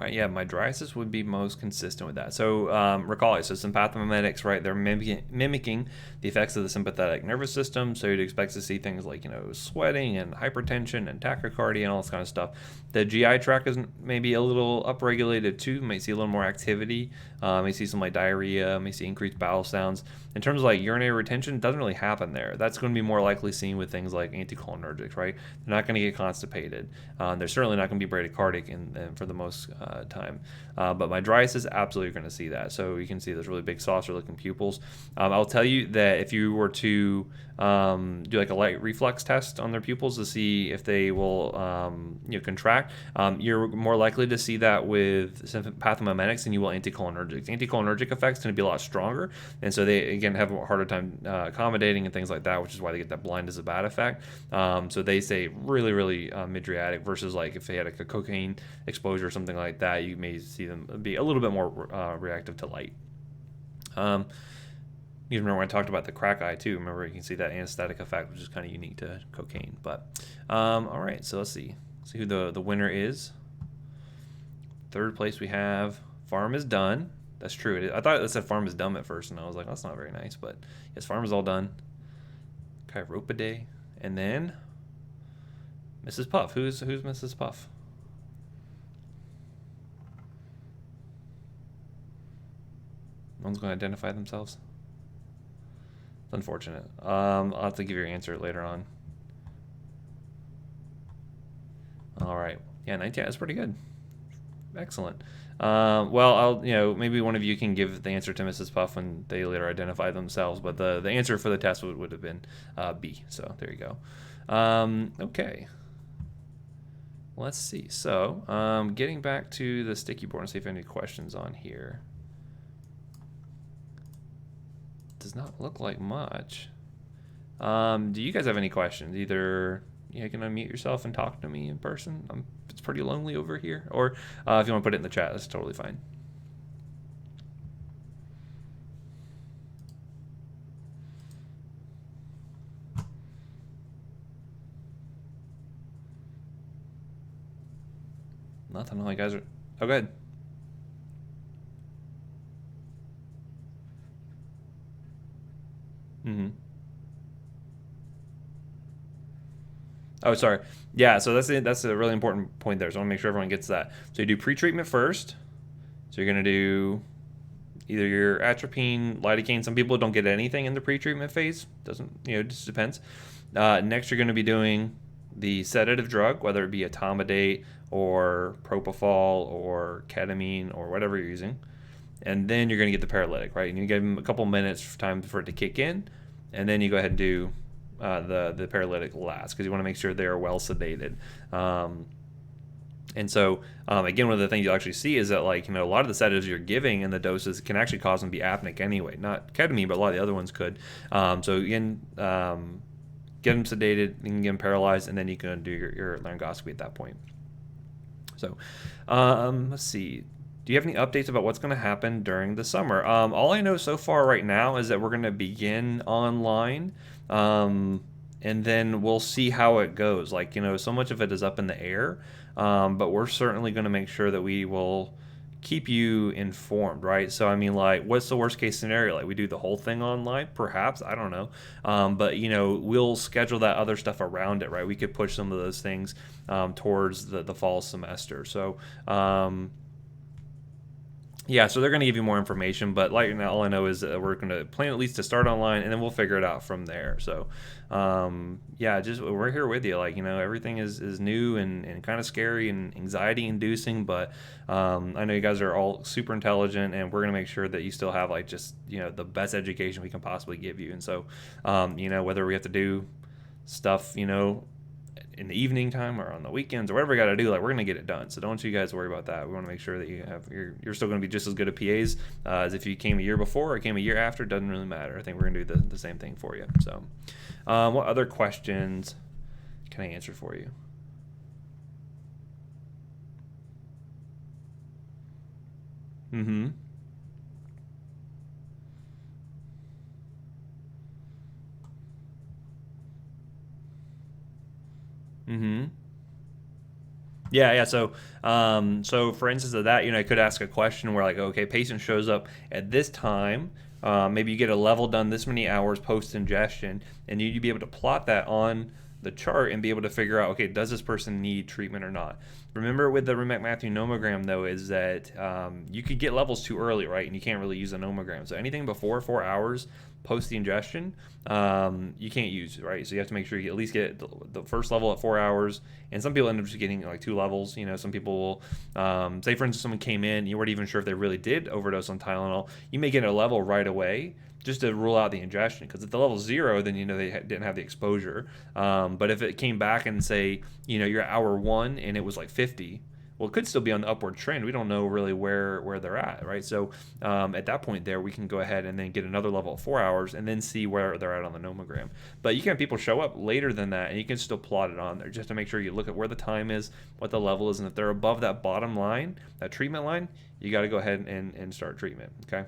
Right, yeah, my drysis would be most consistent with that. So recall it. So sympathomimetics, right? They're mimicking the effects of the sympathetic nervous system. So you'd expect to see things like sweating and hypertension and tachycardia and all this kind of stuff. The GI tract is maybe a little upregulated too. You might see a little more activity. May see some like diarrhea. May see increased bowel sounds. In terms of like urinary retention, it doesn't really happen there. That's going to be more likely seen with things like anticholinergics, right? They're not going to get constipated. They're certainly not going to be bradycardic for the most time. But my dryas is absolutely going to see that. So you can see those really big saucer looking pupils. I'll tell you that if you were to do like a light reflex test on their pupils to see if they will contract, you're more likely to see that with pathomimetics than you will anticholinergics. Anticholinergic effects tend to be a lot stronger, and so they again have a harder time accommodating and things like that, which is why they get that blind as a bad effect. So they say really mydriatic versus like if they had a cocaine exposure or something like that, you may see them be a little bit more reactive to light. You remember when I talked about the crack eye too? Remember you can see that anesthetic effect, which is kind of unique to cocaine. But all right, so let's see who the winner is. Third place we have Farm is Done. That's true. I thought it said Farm is Dumb at first, and I was like, that's not very nice. But yes, Farm is all done. Chiropode, and then Mrs. Puff. Who's Mrs. Puff? No one's going to identify themselves. It's unfortunate. I'll have to give you your answer later on. All right. Yeah, 19. That's pretty good. Excellent. Well, I'll maybe one of you can give the answer to Mrs. Puff when they later identify themselves. But the answer for the test would have been B. So there you go. Okay. Let's see. So getting back to the sticky board and see if any questions on here. Does not look like much. Do you guys have any questions? Either you can unmute yourself and talk to me in person. It's pretty lonely over here. Or if you want to put it in the chat, that's totally fine. Nothing. All you guys are... Oh, go ahead. Mm-hmm. Oh, sorry. Yeah, so that's a really important point there. So I want to make sure everyone gets that. So you do pre-treatment first. So you're going to do either your atropine, lidocaine. Some people don't get anything in the pre-treatment phase. Doesn't, it just depends. Next, you're going to be doing the sedative drug, whether it be etomidate or propofol or ketamine or whatever you're using. And then you're going to get the paralytic, right? And you give them a couple minutes for time for it to kick in. And then you go ahead and do the paralytic last, because you want to make sure they are well sedated. And so, again, one of the things you'll actually see is that, a lot of the sedatives you're giving and the doses can actually cause them to be apneic anyway. Not ketamine, but a lot of the other ones could. So, again, get them sedated, you can get them paralyzed, and then you can do your laryngoscopy at that point. So, let's see. Do you have any updates about what's going to happen during the summer? All I know so far right now is that we're going to begin online, and then we'll see how it goes. So much of it is up in the air, but we're certainly going to make sure that we will keep you informed, right? So, what's the worst case scenario? We do the whole thing online? Perhaps. I don't know. But, we'll schedule that other stuff around it, right? We could push some of those things towards the fall semester. So, yeah, so they're going to give you more information, but all I know is that we're going to plan at least to start online, and then we'll figure it out from there. So, just we're here with you. Everything is new and kind of scary and anxiety-inducing, but I know you guys are all super intelligent, and we're going to make sure that you still have the best education we can possibly give you. And so, whether we have to do stuff, in the evening time or on the weekends or whatever we got to do, we're going to get it done. So don't you guys worry about that. We want to make sure that you're still going to be just as good at PAs as if you came a year before or came a year after. Doesn't really matter. I think we're going to do the same thing for you. So what other questions can I answer for you? Mm-hmm. Mm-hmm. Yeah. So for instance of that, I could ask a question where like, okay, patient shows up at this time. Maybe you get a level done this many hours post ingestion, and you'd be able to plot that on the chart and be able to figure out, okay, does this person need treatment or not? Remember with the Matthew nomogram though, is that you could get levels too early, right? And you can't really use a nomogram. So anything before 4 hours post the ingestion, you can't use, right? So you have to make sure you at least get the first level at 4 hours. And some people end up just getting like 2 levels. Some people will, say for instance, someone came in, you weren't even sure if they really did overdose on Tylenol. You may get a level right away just to rule out the ingestion, because if the level's 0, then they didn't have the exposure. But if it came back and say you're at hour 1 and it was like 50, well, it could still be on the upward trend. We don't know really where they're at, right? So at that point there, we can go ahead and then get another level at 4 hours and then see where they're at on the nomogram. But you can have people show up later than that, and you can still plot it on there just to make sure you look at where the time is, what the level is, and if they're above that bottom line, that treatment line, you got to go ahead and start treatment, okay?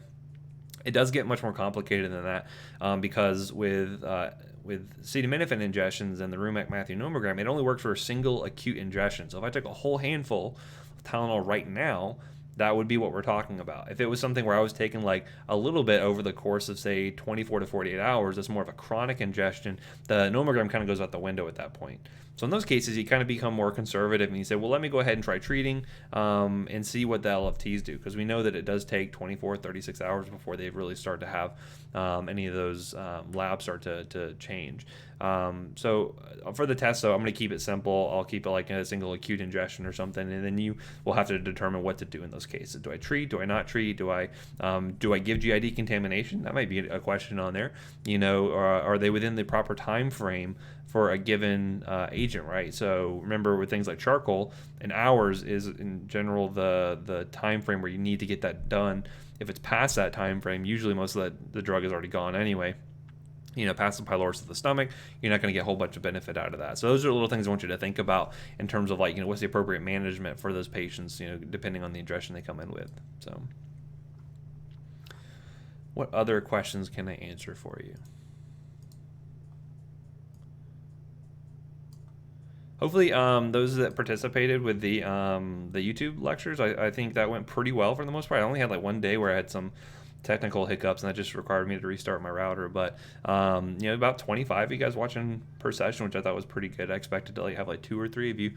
It does get much more complicated than that, because with acetaminophen ingestions and the Matthew nomogram, it only works for a single acute ingestion. So if I took a whole handful of Tylenol right now, that would be what we're talking about. If it was something where I was taking like a little bit over the course of say 24 to 48 hours, it's more of a chronic ingestion. The nomogram kind of goes out the window at that point. So in those cases, you kind of become more conservative and you say, well, let me go ahead and try treating and see what the LFTs do, because we know that it does take 24, 36 hours before they really start to have any of those labs start to change. So for the test, though, I'm going to keep it simple. I'll keep it like a single acute ingestion or something, and then you will have to determine what to do in those cases. Do I treat? Do I not treat? Do I give GI decontamination? That might be a question on there. Are they within the proper time frame for a given agent, right? So remember, with things like charcoal, an hours is in general the time frame where you need to get that done. If it's past that time frame, usually most of the drug is already gone anyway. Past the pylorus of the stomach, you're not going to get a whole bunch of benefit out of that. So those are little things I want you to think about in terms of like, what's the appropriate management for those patients, depending on the ingestion they come in with. So what other questions can I answer for you? Hopefully, those that participated with the YouTube lectures, I think that went pretty well for the most part. I only had like one day where I had some technical hiccups, and that just required me to restart my router. But about 25 of you guys watching per session, which I thought was pretty good. I expected to have like 2 or 3 of you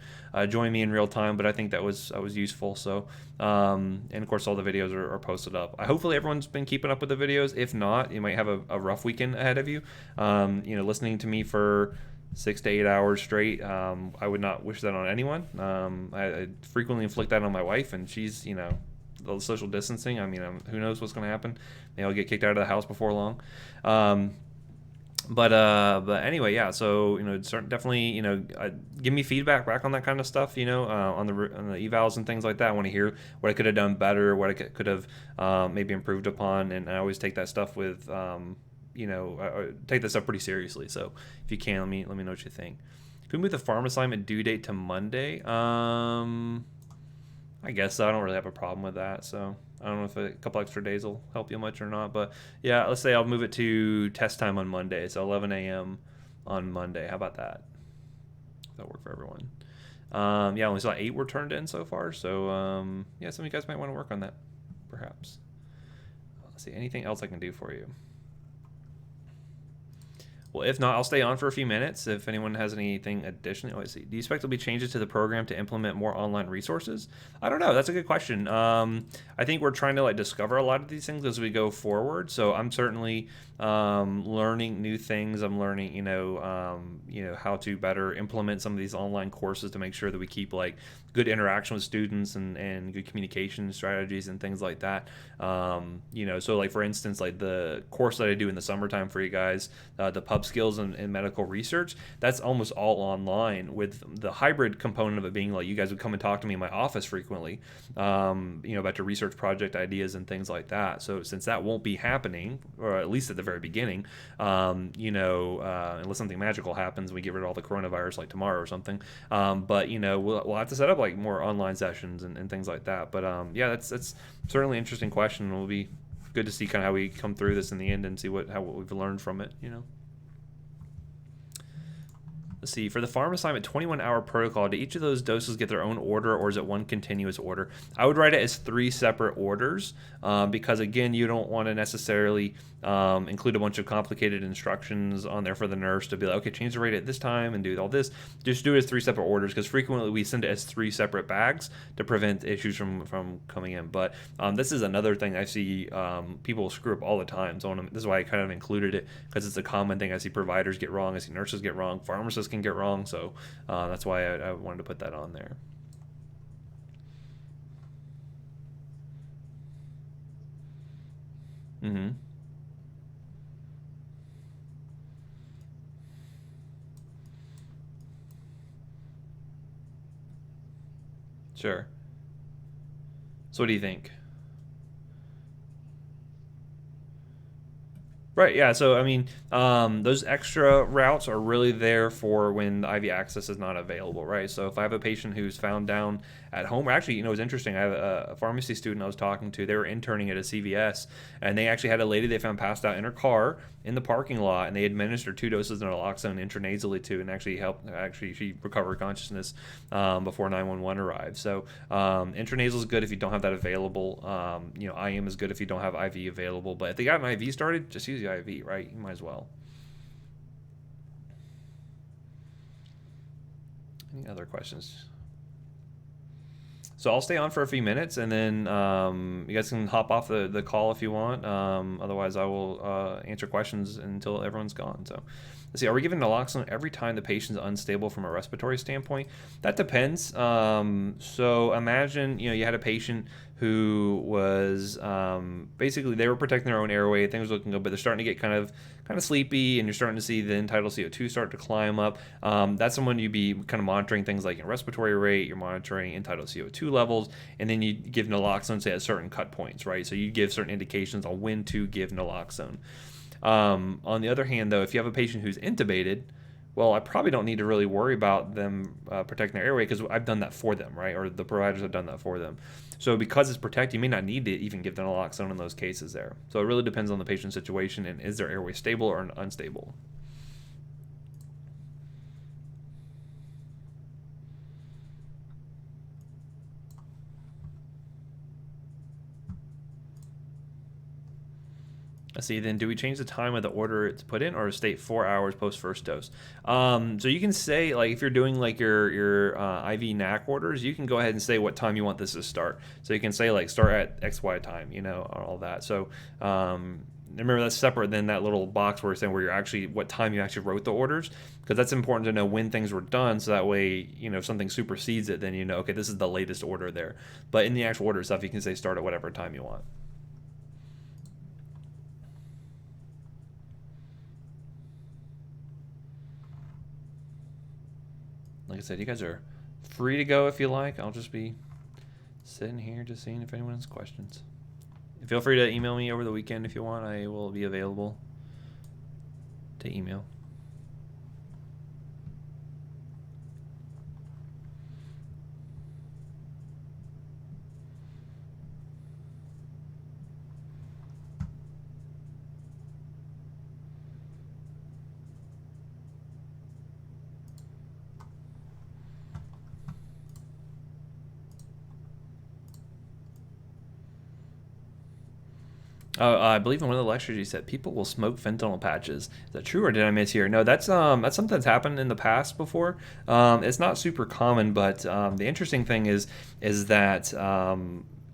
join me in real time, but I think that was useful. So and of course all the videos are posted up. Hopefully everyone's been keeping up with the videos. If not, you might have a rough weekend ahead of you. Listening to me for 6 to 8 hours straight, I would not wish that on anyone. I frequently inflict that on my wife, and she's the social distancing. I mean, who knows what's going to happen? Maybe I'll get kicked out of the house before long. But anyway, yeah. So definitely give me feedback back on that kind of stuff. On the evals and things like that. I want to hear what I could have done better, what I could have maybe improved upon, and I always take that stuff with take this stuff pretty seriously. So if you can, let me know what you think. Can we move the farm assignment due date to Monday? I guess so. I don't really have a problem with that. So I don't know if a couple extra days will help you much or not. But yeah, let's say I'll move it to test time on Monday. So 11 a.m. on Monday. How about that? That'll work for everyone. Yeah, only saw 8 were turned in so far. So yeah, some of you guys might want to work on that, perhaps. Let's see, anything else I can do for you? Well, if not, I'll stay on for a few minutes if anyone has anything additional. Let's see. Do you expect there'll be changes to the program to implement more online resources? I don't know. That's a good question. I think we're trying to discover a lot of these things as we go forward. So I'm certainly learning new things. I'm learning, how to better implement some of these online courses to make sure that we keep good interaction with students and good communication strategies and things like that. So for instance, the course that I do in the summertime for you guys, the pub skills and medical research, that's almost all online, with the hybrid component of it being you guys would come and talk to me in my office frequently, about your research project ideas and things like that. So since that won't be happening, or at least at the very beginning, unless something magical happens, we get rid of all the coronavirus tomorrow or something. But we'll have to set up more online sessions and things like that. But yeah, that's certainly an interesting question. It'll be good to see kind of how we come through this in the end and see what we've learned from it. let's see, for the farm assignment 21-hour protocol, do each of those doses get their own order, or is it one continuous order? I would write it as 3 separate orders, because again, you don't want to necessarily include a bunch of complicated instructions on there for the nurse to be like, okay, change the rate at this time and do all this. Just do it as 3 separate orders, because frequently we send it as 3 separate bags to prevent issues from coming in. But this is another thing I see people screw up all the time. So this is why I kind of included it, because it's a common thing I see providers get wrong, I see nurses get wrong, pharmacists can get wrong. So that's why I wanted to put that on there. Mm-hmm. Sure. So what do you think? Right, yeah. So, I mean, those extra routes are really there for when the IV access is not available, right? So, if I have a patient who's found down at home, or actually, it's interesting. I have a pharmacy student I was talking to. They were interning at a CVS, and they actually had a lady they found passed out in her car in the parking lot, and they administered 2 doses of naloxone intranasally to, and actually helped. Actually, she recovered consciousness before 911 arrived. So, intranasal is good if you don't have that available. IM is good if you don't have IV available. But if they got an IV started, just use the IV, right? You might as well. Any other questions? So I'll stay on for a few minutes, and then you guys can hop off the call if you want. Otherwise, I will answer questions until everyone's gone. So let's see. Are we giving naloxone every time the patient's unstable from a respiratory standpoint? That depends. So imagine you had a patient who was basically they were protecting their own airway. Things were looking good, but they're starting to get kind of sleepy, and you're starting to see the entitled CO2 start to climb up. That's someone you'd be kind of monitoring things like your respiratory rate, you're monitoring entitled CO2 levels, and then you give naloxone, say, at certain cut points, right? So you give certain indications on when to give naloxone. On the other hand, though, if you have a patient who's intubated, well, I probably don't need to really worry about them protecting their airway, because I've done that for them, right? Or the providers have done that for them. So because it's protected, you may not need to even give the naloxone in those cases there. So it really depends on the patient's situation and is their airway stable or unstable. Let's see, then do we change the time of the order it's put in, or state 4 hours post first dose? So you can say, like, if you're doing like your IV NAC orders, you can go ahead and say what time you want this to start. So you can say like start at XY time, all that. So remember, that's separate than that little box where it's saying what time you actually wrote the orders, because that's important to know when things were done, so that way if something supersedes it, then okay, this is the latest order there. But in the actual order stuff, you can say start at whatever time you want. Like I said, you guys are free to go if you like. I'll just be sitting here just seeing if anyone has questions. Feel free to email me over the weekend if you want. I will be available to email. I believe in one of the lectures you said people will smoke fentanyl patches. Is that true, or did I mishear? No, that's something that's happened in the past before. It's not super common, but the interesting thing is that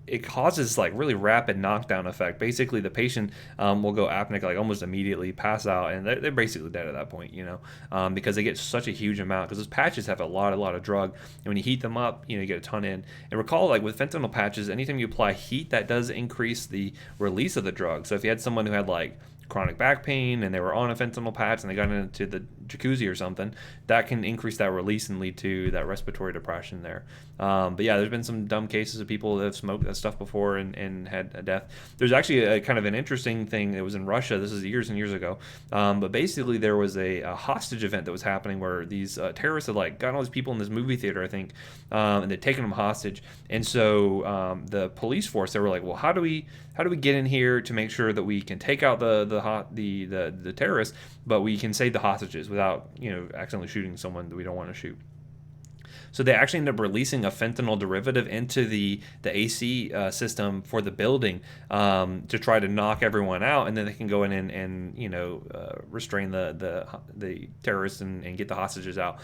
it causes like really rapid knockdown effect. Basically, the patient will go apneic like almost immediately, pass out, and they're basically dead at that point, because they get such a huge amount, because those patches have a lot of drug, and when you heat them up, you get a ton in. And recall, like with fentanyl patches, anytime you apply heat, that does increase the release of the drug. So if you had someone who had like chronic back pain and they were on a fentanyl patch and they got into the jacuzzi or something, that can increase that release and lead to that respiratory depression there. But yeah, there's been some dumb cases of people that have smoked that stuff before and had a death. There's actually a kind of an interesting thing that was in Russia. This is years and years ago. But basically, there was a hostage event that was happening where these terrorists had like gotten all these people in this movie theater, I think, and they'd taken them hostage. And so the police force, they were like, well, how do we get in here to make sure that we can take out the terrorists, but we can save the hostages without accidentally shooting someone that we don't want to shoot. So they actually ended up releasing a fentanyl derivative into the AC system for the building to try to knock everyone out, and then they can go in and restrain the terrorists and get the hostages out.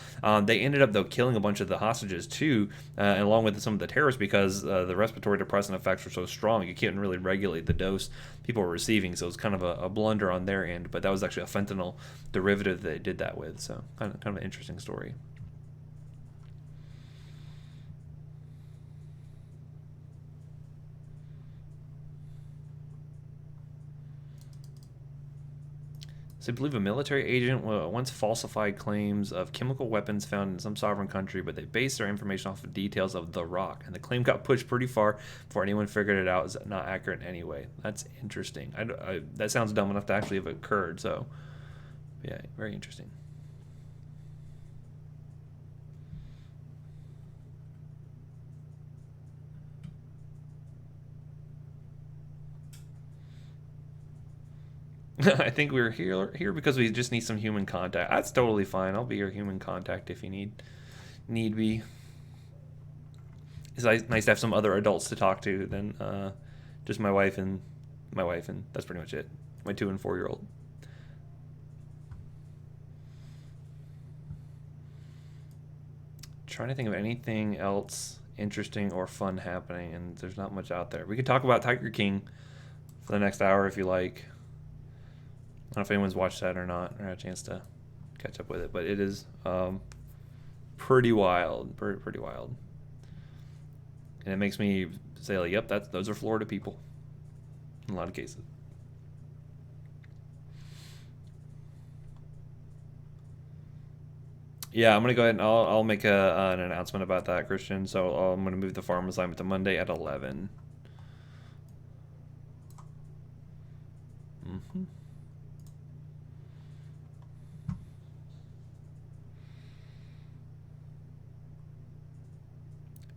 They ended up though killing a bunch of the hostages too, along with some of the terrorists, because the respiratory depressant effects were so strong you couldn't really regulate the dose people were receiving. So it was kind of a blunder on their end, but that was actually a fentanyl derivative that they did that with. So kind of an interesting story. So I believe a military agent once falsified claims of chemical weapons found in some sovereign country, but they based their information off of details of the rock, and the claim got pushed pretty far before anyone figured it out. Is not accurate anyway. That's interesting. That sounds dumb enough to actually have occurred. So, yeah, very interesting. I think we're here because we just need some human contact. That's totally fine. I'll be your human contact if you need be. It's nice to have some other adults to talk to than just my wife and that's pretty much it. My 2 and 4 year old. Trying to think of anything else interesting or fun happening, and there's not much out there. We could talk about Tiger King for the next hour if you like. I don't know if anyone's watched that or not, or had a chance to catch up with it, but it is pretty wild, pretty wild, and it makes me say, like, yep, those are Florida people in a lot of cases. Yeah, I'm gonna go ahead and I'll make an announcement about that, Christian. So I'm gonna move the farm assignment to Monday at 11. Mm-hmm.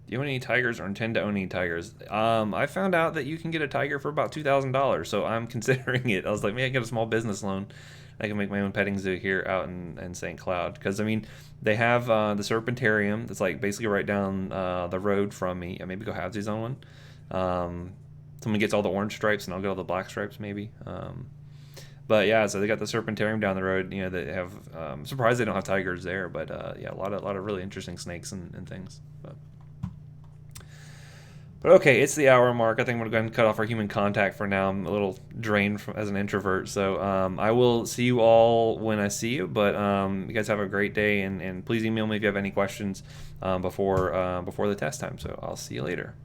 Do you own any tigers or intend to own any tigers? I found out that you can get a tiger for about $2,000, so I'm considering it. I was like, maybe I can get a small business loan. I can make my own petting zoo here out in St. Cloud. Because, I mean, they have the Serpentarium that's like basically right down the road from me. I maybe go halvesies on one. Someone gets all the orange stripes and I'll get all the black stripes maybe. But yeah, so they got the Serpentarium down the road. They have. I'm surprised they don't have tigers there, but yeah, a lot of really interesting snakes and things. But okay, it's the hour mark. I think I'm going to go ahead and cut off our human contact for now. I'm a little drained as an introvert. So I will see you all when I see you. But you guys have a great day. And please email me if you have any questions before the test time. So I'll see you later.